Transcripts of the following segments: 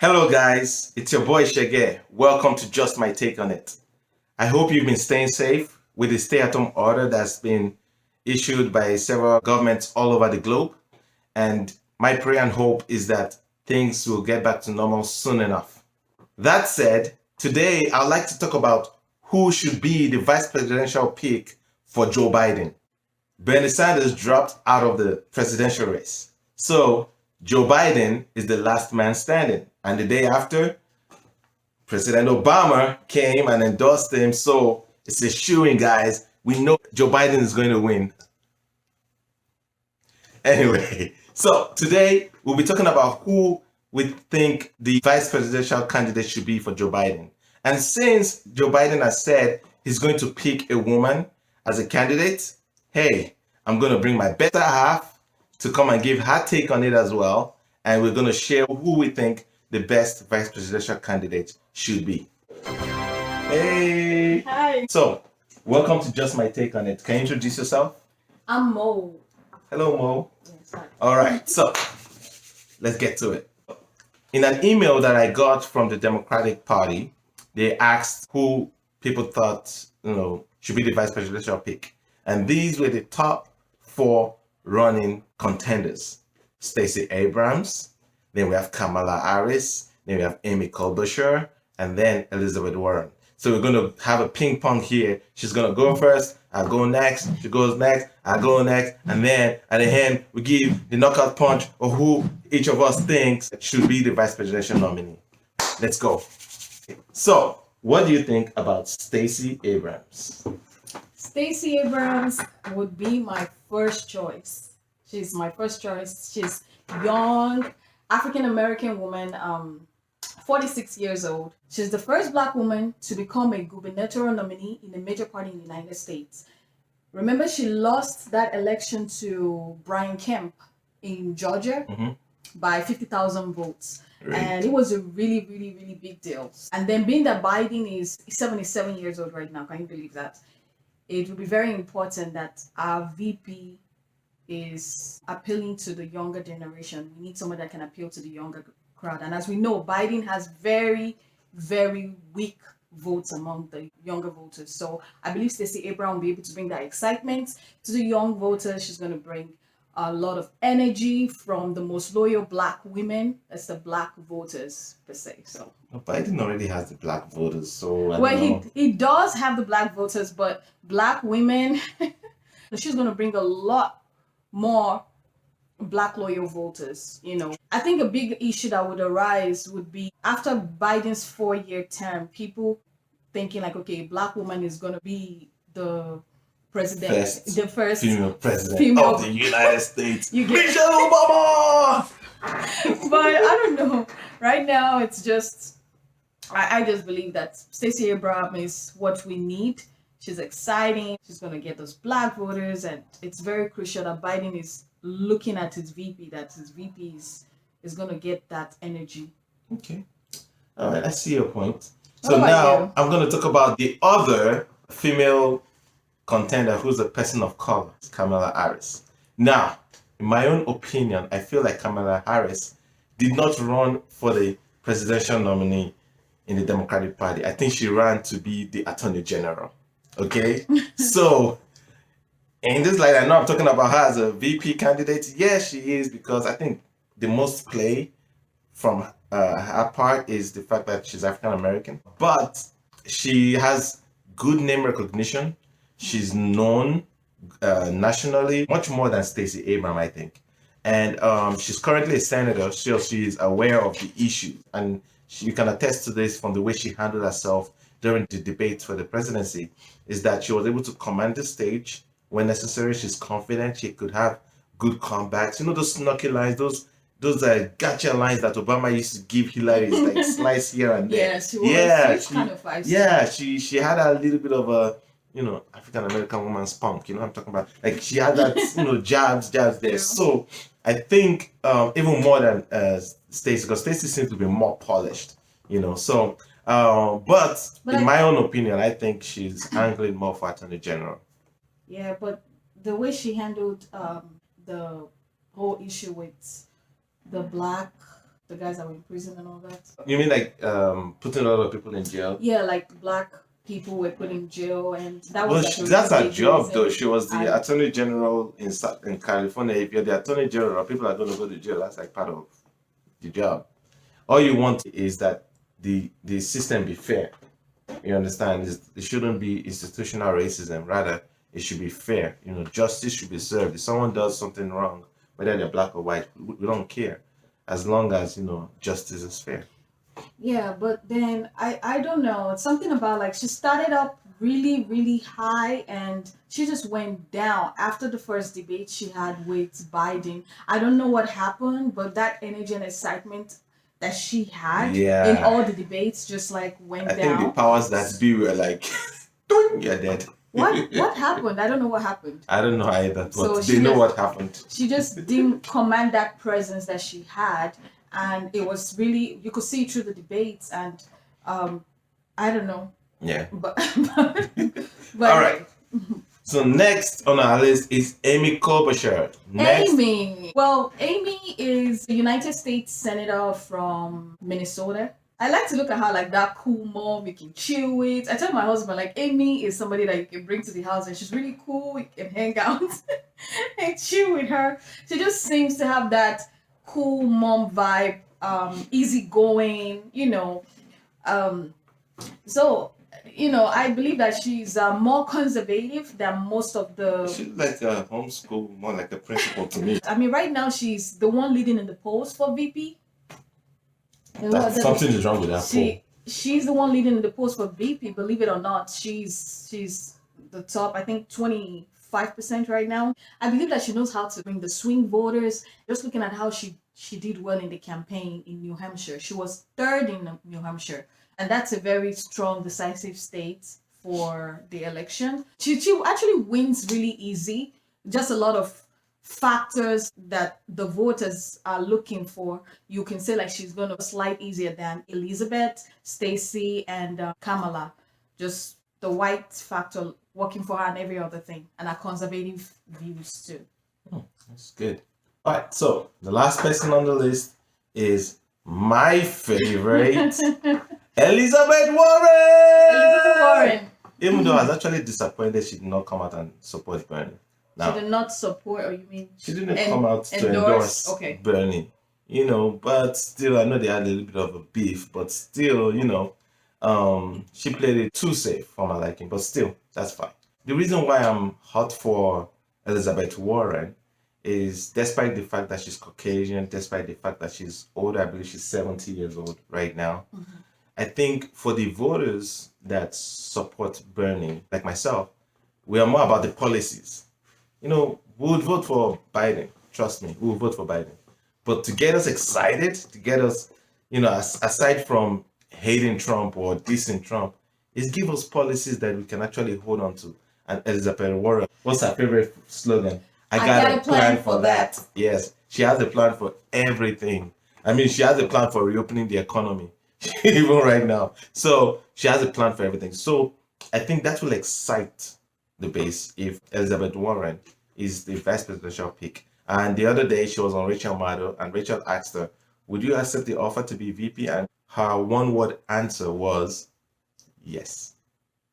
Hello, guys. It's your boy Shege. Welcome to Just My Take on It. I hope you've been staying safe with the stay at home order that's been issued by several governments all over the globe. And my prayer and hope is that things will get back to normal soon enough. That said, today I'd like to talk about who should be the vice presidential pick for Joe Biden. Bernie Sanders dropped out of the presidential race. So Joe Biden is the last man standing. And the day after, President Obama came and endorsed him. So it's a shoo-in, guys. We know Joe Biden is going to win. Anyway, so today we'll be talking about who we think the vice presidential candidate should be for Joe Biden. And since Joe Biden has said he's going to pick a woman as a candidate, hey, I'm going to bring my better half to come and give her take on it as well. And we're going to share who we think the best vice presidential candidate should be. Hey. Hi. So, welcome to Just My Take on It. Can you introduce yourself? I'm Mo. Hello, Mo. Yes, hi. All right, so let's get to it. In an email that I got from the Democratic Party, they asked who people thought, should be the vice presidential pick. And these were the top 4 running contenders. Stacey Abrams, then we have Kamala Harris, then we have Amy Klobuchar, and then Elizabeth Warren. So we're going to have a ping pong here. She's going to go first, I'll go next, she goes next, I'll go next, and then at the end, we give the knockout punch of who each of us thinks should be the vice presidential nominee. Let's go. So, what do you think about Stacey Abrams? Stacey Abrams would be my first choice. She's my first choice. She's young, African American woman, 46 years old. She's the first Black woman to become a gubernatorial nominee in a major party in the United States. Remember, she lost that election to Brian Kemp in Georgia by 50,000 votes. Right. And it was a really, really, really big deal. And then being that Biden is 77 years old right now, can you believe that? It will be very important that our VP is appealing to the younger generation. We need someone that can appeal to the younger crowd. And as we know, Biden has very, very weak votes among the younger voters. So I believe Stacey Abrams will be able to bring that excitement to the young voters. She's going to bring a lot of energy from the most loyal Black women as the Black voters per se. So Biden already has the Black voters, so he does have the Black voters, but Black women, she's going to bring a lot more Black loyal voters. I think a big issue that would arise would be after Biden's 4-year term, people thinking like, okay, Black woman is going to be the president, the first female president of the United States. Michelle Obama. But I don't know. Right now, it's just I just believe that Stacey Abrams is what we need. She's exciting. She's going to get those Black voters, and it's very crucial that Biden is looking at his VP, that his VP is going to get that energy. Okay. All right, I see your point. So now I'm going to talk about the other female contender who's a person of color, Kamala Harris. Now, in my own opinion, I feel like Kamala Harris did not run for the presidential nominee in the Democratic Party. I think she ran to be the Attorney General. Okay? So, in this light, I know I'm talking about her as a VP candidate. Yes, she is, because I think the most play from her part is the fact that she's African American. But she has good name recognition. She's known nationally much more than Stacey Abrams, I think. And she's currently a senator, so she's aware of the issues. And you can attest to this from the way she handled herself during the debate for the presidency, is that she was able to command the stage when necessary. She's confident. She could have good comebacks. Those snarky lines, those gotcha lines that Obama used to give Hillary, like slice here and there. Yeah, she was kind of feisty. Yeah, she had a little bit of a African American woman spunk. I'm talking about, like, she had that jabs there. Yeah. So I think even more than Stacey, because Stacey seems to be more polished. So but in my own opinion, I think she's angling more for Attorney General. Yeah, but the way she handled the whole issue with the the guys that were in prison and all that. You mean like putting a lot of people in jail? Yeah, like black people were put in jail, and that was like That's her job, though. reason. She was the attorney general in California. If you're the attorney general, people are going to go to jail. That's like part of the job. All you want is that the system be fair. You understand? It shouldn't be institutional racism. Rather, it should be fair. You know, justice should be served. If someone does something wrong, whether they're black or white, we don't care, as long as you know justice is fair. Yeah, but then I don't know. It's something about like she started up really high and she just went down after the first debate she had with Biden. I don't know what happened, but that energy and excitement that she had in all the debates just like went down. I think the powers that be were like, you're dead. What happened? I don't know what happened. I don't know either, but they know what happened. She just didn't command that presence that she had, and it was really, you could see through the debates, and I don't know. Yeah. But all right. So next on our list is Amy Klobuchar. Amy. Well, Amy is a United States Senator from Minnesota. I like to look at her like that cool mom you can chill with. I tell my husband, like, Amy is somebody that you can bring to the house and she's really cool. You can hang out and chill with her. She just seems to have that cool mom vibe, easygoing, you know. So, you know, I believe that she's more conservative than most of the... She's like a homeschool, more like a principal to me. I mean, right now she's the one leading in the polls for VP. Something is wrong with that poll. She's the one leading in the polls for VP, believe it or not. She's the top, I think 25% right now. I believe that she knows how to bring the swing voters. Just looking at how she did well in the campaign in New Hampshire. She was third in New Hampshire. And that's a very strong, decisive state for the election. She actually wins really easy. Just a lot of factors that the voters are looking for. You can say like she's going to slide easier than Elizabeth, Stacey, and Kamala. Just the white factor working for her and every other thing, and her conservative views too. That's good. All right, so the last person on the list is my favorite, Elizabeth Warren. Even though I was actually disappointed she did not come out and support Bernie. Now, she did not support, or you mean she didn't come out to endorse Bernie, you know, but still, I know they had a little bit of a beef, but still, you know, she played it too safe for my liking, but still, that's fine. The reason why I'm hot for Elizabeth Warren is despite the fact that she's Caucasian, despite the fact that she's older, I believe she's 70 years old right now. Mm-hmm. I think for the voters that support Bernie, like myself, we are more about the policies. You know, we would vote for Biden. Trust me, we will vote for Biden. But to get us excited, to get us, you know, aside from hating Trump or dissing Trump, is give us policies that we can actually hold on to. And Elizabeth Warren, what's her favorite slogan? I got a plan for that. Yes, she has a plan for everything. I mean, she has a plan for reopening the economy, even right now. So she has a plan for everything. So I think that will excite the base if Elizabeth Warren is the vice presidential pick. And the other day she was on Rachel Maddow and Rachel asked her, would you accept the offer to be VP? And her one-word answer was yes.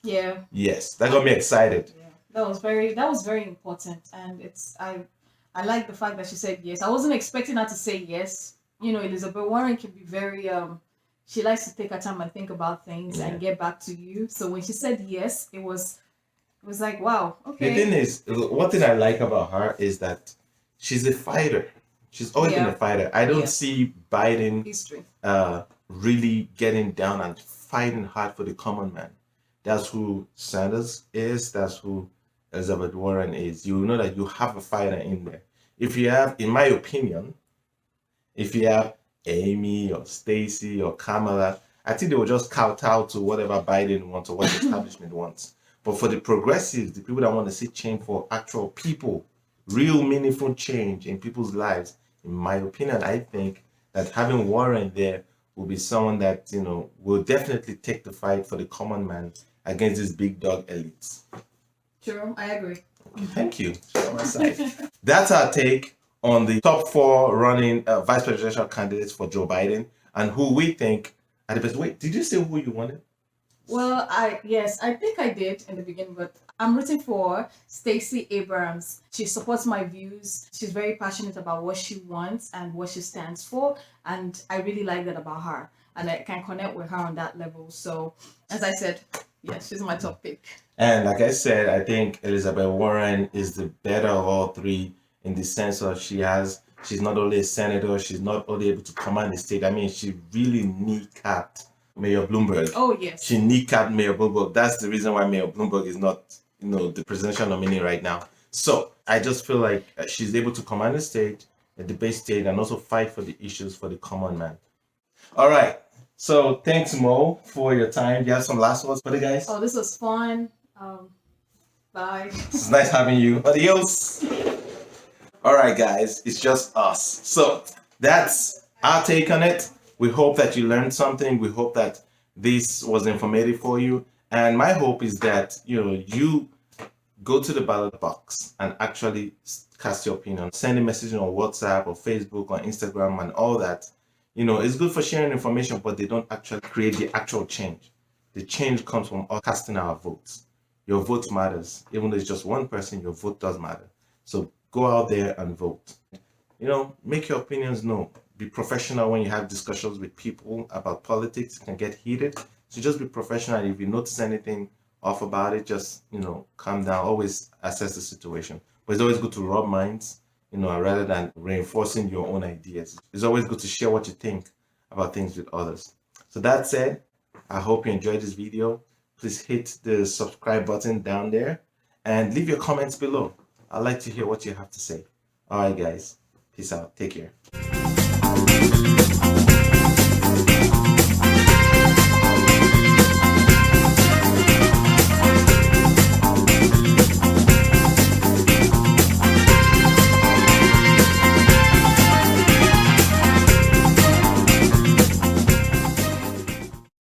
Yeah. Yes. That got me excited. Yeah. That was very important. And I like the fact that she said yes. I wasn't expecting her to say yes. You know, Elizabeth Warren can be very she likes to take her time and think about things and get back to you. So when she said yes, it was like, wow, okay. The thing is, one thing I like about her is that she's a fighter. She's always been a fighter. I don't see Biden really getting down and fighting hard for the common man. That's who Sanders is. That's who Elizabeth Warren is. You know that you have a fighter in there. If you have, in my opinion, if you have Amy or Stacey or Kamala, I think they will just kowtow to whatever Biden wants or what the establishment wants. But for the progressives, the people that want to see change for actual people, real meaningful change in people's lives, in my opinion, I think that having Warren there will be someone that, you know, will definitely take the fight for the common man against these big dog elites. Sure, I agree. Thank you. On my side. That's our take on the top 4 running vice presidential candidates for Joe Biden and who we think are the best. Wait, did you say who you wanted? Well, I think I did in the beginning, but I'm rooting for Stacey Abrams. She supports my views. She's very passionate about what she wants and what she stands for, and I really like that about her. And I can connect with her on that level. So, as I said, yes, she's my top pick. And like I said, I think Elizabeth Warren is the better of all three in the sense of she's not only a senator, she's not only able to command the state. I mean, she really kneecapped Mayor Bloomberg. Oh, yes. She kneecapped Mayor Bloomberg. That's the reason why Mayor Bloomberg is not, the presidential nominee right now. So I just feel like she's able to command the state, the debate state, and also fight for the issues for the common man. All right. So thanks, Mo, for your time. Do you have some last words for the guys? Oh, this was fun. Bye. It's nice having you. Adios. All right, guys. It's just us. So that's our take on it. We hope that you learned something. We hope that this was informative for you. And my hope is that, you go to the ballot box and actually cast your opinion. Send a message on WhatsApp or Facebook or Instagram and all that. It's good for sharing information, but they don't actually create the actual change. The change comes from us casting our votes. Your vote matters. Even though it's just one person, your vote does matter. So go out there and vote. Make your opinions known. Be professional when you have discussions with people about politics. It can get heated. So just be professional. If you notice anything off about it, just, calm down. Always assess the situation. But it's always good to rub minds, rather than reinforcing your own ideas. It's always good to share what you think about things with others. So that said, I hope you enjoyed this video. Please hit the subscribe button down there and leave your comments below. I'd like to hear what you have to say. All right, guys. Peace out. Take care.